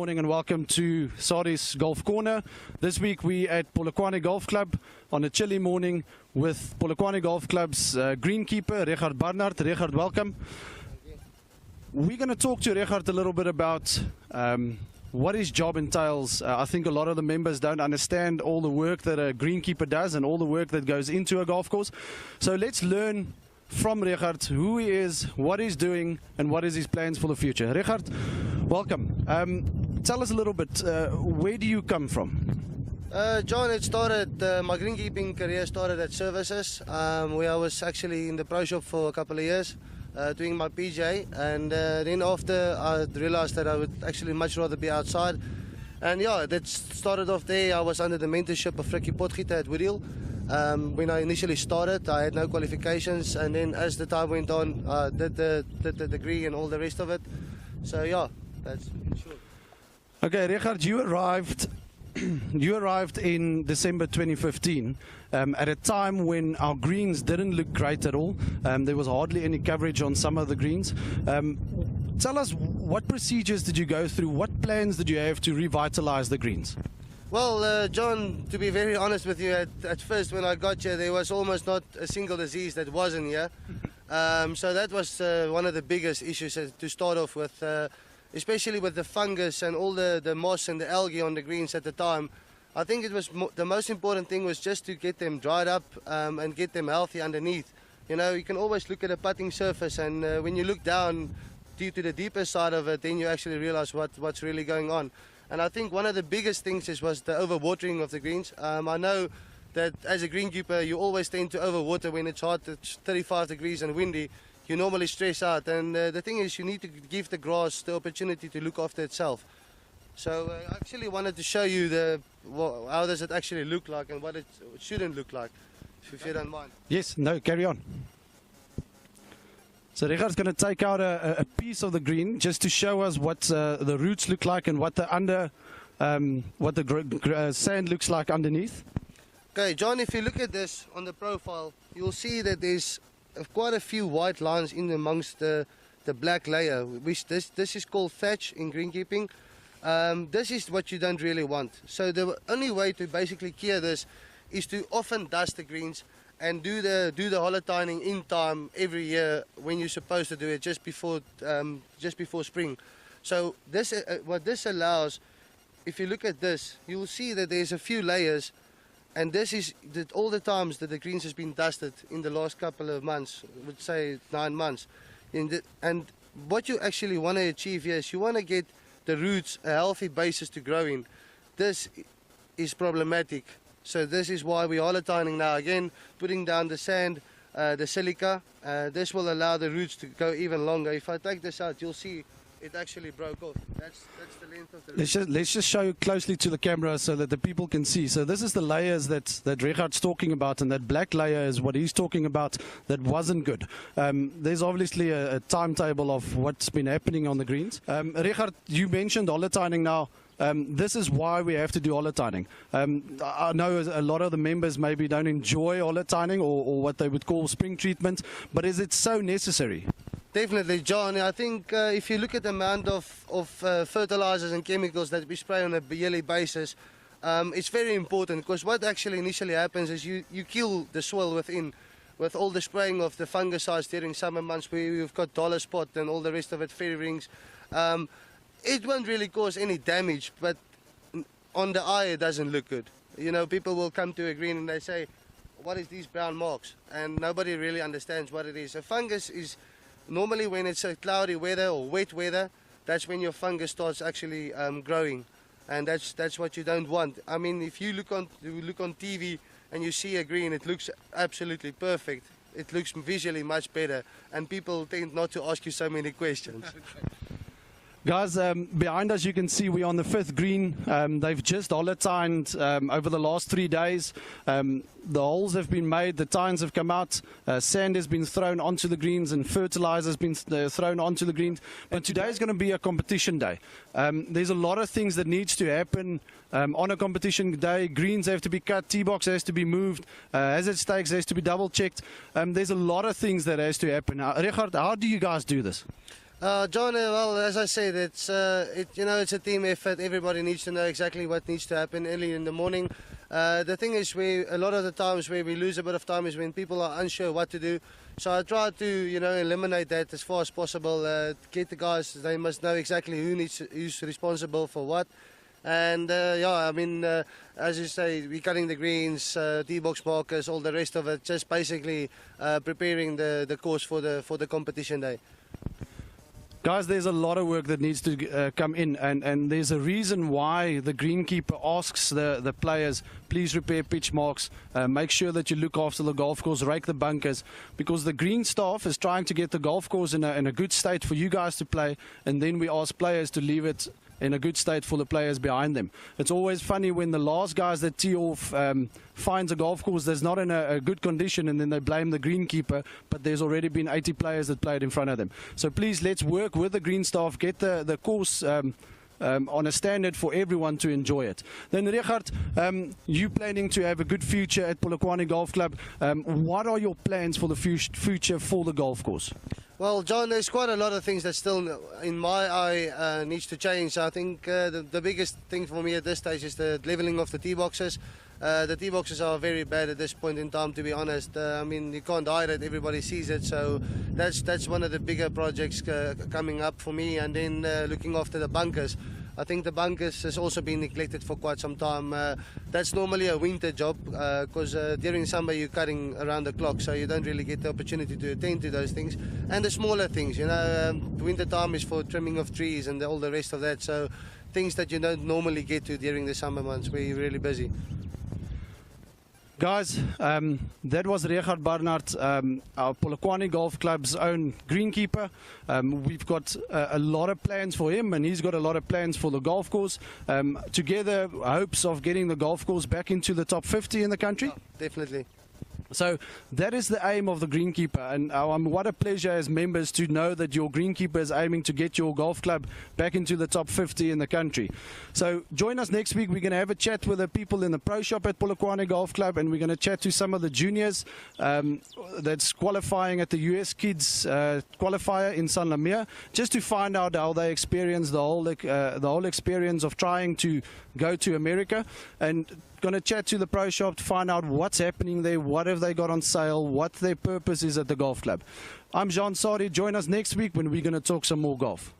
morning and welcome to Sadie's Golf Corner. This week we at Polokwane Golf Club on a chilly morning with Polokwane Golf Club's greenkeeper, Richard Barnard. Richard, welcome. We're going to talk to Richard a little bit about what his job entails. I think a lot of the members don't understand all the work that a greenkeeper does and all the work that goes into a golf course. So let's learn from Richard who he is, what he's doing, and what is his plans for the future. Richard, welcome. Tell us a little bit, where do you come from? John, it started, my greenkeeping career started at Services, where I was actually in the pro shop for a couple of years, doing my PJ, and then after I realized that I would actually much rather be outside. And yeah, that started off there. I was under the mentorship of Frikkie Potgieter at Woodhill. When I initially started, I had no qualifications, and then as the time went on, I did the degree and all the rest of it. So yeah, that's in short. Okay, Richard, you arrived in December 2015 at a time when our greens didn't look great at all. There was hardly any coverage on some of the greens. Tell us, what procedures did you go through? What plans did you have to revitalize the greens? Well, John, to be very honest with you, at first when I got here, there was almost not a single disease that wasn't here. So that was one of the biggest issues to start off with, especially with the fungus and all the moss and the algae on the greens at the time. I think it was the most important thing was just to get them dried up and get them healthy underneath. You know, you can always look at a putting surface, and when you look down due to the deeper side of it, then you actually realize what's really going on. And I think one of the biggest things was the overwatering of the greens. I know that as a greenkeeper, you always tend to overwater when it's hot, it's 35 degrees and windy. You normally stress out. And the thing is, you need to give the grass the opportunity to look after itself. So I actually wanted to show you how does it actually look like and what it shouldn't look like, if you don't mind. Yes, no, carry on. So Richard's going to take out a piece of the green just to show us what the roots look like and what the sand looks like underneath. Okay, John, if you look at this on the profile, you'll see that there's quite a few white lines in amongst the black layer, which this is called thatch in greenkeeping. This is what you don't really want. So the only way to basically clear this is to often dust the greens and do the holotining in time every year when you're supposed to do it, just before spring. So this what this allows, if you look at this, you'll see that there's a few layers, and this is all the times that the greens has been dusted in the last couple of months, I would say 9 months. And what you actually want to achieve here is you want to get the roots a healthy basis to grow in. This is problematic. So this is why we're holotining now again, putting down the sand, the silica. This will allow the roots to go even longer. If I take this out, you'll see it actually broke off. That's the length of the root. Let's just show you closely to the camera so that the people can see. So this is the layers that Richard's talking about, and that black layer is what he's talking about that wasn't good. There's obviously a timetable of what's been happening on the greens. Richard, you mentioned holotining now. This is why we have to do holotining. I know a lot of the members maybe don't enjoy holotining or what they would call spring treatment, but is it so necessary? Definitely, John. I think if you look at the amount of fertilizers and chemicals that we spray on a yearly basis, it's very important, because what actually initially happens is you kill the soil within with all the spraying of the fungicides during summer months, where we've got dollar spot and all the rest of it, fairy rings. It won't really cause any damage, but on the eye it doesn't look good. You know, people will come to a green and they say, what is these brown marks? And nobody really understands what it is. A fungus is normally when it's a cloudy weather or wet weather, that's when your fungus starts actually growing, and that's what you don't want. I mean, if you look on TV and you see a green, it looks absolutely perfect. It looks visually much better, and people tend not to ask you so many questions. Guys, behind us you can see we're on the 5th green. They've just holotined over the last 3 days. The holes have been made, the tines have come out, sand has been thrown onto the greens and fertilizer has been thrown onto the greens. But today is going to be a competition day. There's a lot of things that needs to happen on a competition day. Greens have to be cut, tee box has to be moved, hazard stakes has to be double checked. There's a lot of things that has to happen. Richard, how do you guys do this? John, well, as I said, it's it's a team effort. Everybody needs to know exactly what needs to happen early in the morning. The thing is, a lot of the times where we lose a bit of time is when people are unsure what to do. So I try to, eliminate that as far as possible. Get the guys; they must know exactly who's responsible for what. And as you say, we're cutting the greens, D-box markers, all the rest of it. Just basically preparing the course for the competition day. Guys, there's a lot of work that needs to come in, and there's a reason why the greenkeeper asks the players, please repair pitch marks, make sure that you look after the golf course, rake the bunkers, because the green staff is trying to get the golf course in a good state for you guys to play, and then we ask players to leave it in a good state for the players behind them. It's always funny when the last guys that tee off finds a golf course that's not in a good condition, and then they blame the greenkeeper, but there's already been 80 players that played in front of them. So please, let's work with the green staff, get the course on a standard for everyone to enjoy it. Then Richard, you planning to have a good future at Polokwane Golf Club. What are your plans for the future for the golf course? Well, John, there's quite a lot of things that still, in my eye, needs to change. I think the biggest thing for me at this stage is the leveling of the tee boxes. The tee boxes are very bad at this point in time, to be honest. I mean, you can't hide it; everybody sees it. So that's one of the bigger projects coming up for me. And then looking after the bunkers. I think the bunkers has also been neglected for quite some time. That's normally a winter job because during summer you're cutting around the clock, so you don't really get the opportunity to attend to those things. And the smaller things, winter time is for trimming of trees and all the rest of that. So things that you don't normally get to during the summer months where you're really busy. Guys, that was Richard Barnard, our Polokwane Golf Club's own greenkeeper. We've got a lot of plans for him, and he's got a lot of plans for the golf course. Together, hopes of getting the golf course back into the top 50 in the country. Oh, definitely. So that is the aim of the greenkeeper, and what a pleasure as members to know that your greenkeeper is aiming to get your golf club back into the top 50 in the country. So join us next week. We're going to have a chat with the people in the pro shop at Polokwane Golf Club, and we're going to chat to some of the juniors that's qualifying at the US Kids qualifier in San Lamia, just to find out how they experience the whole experience of trying to go to America, and going to chat to the pro shop to find out what's happening there, what have they got on sale, what their purpose is at the golf club. I'm Sadie. Join us next week when we're going to talk some more golf.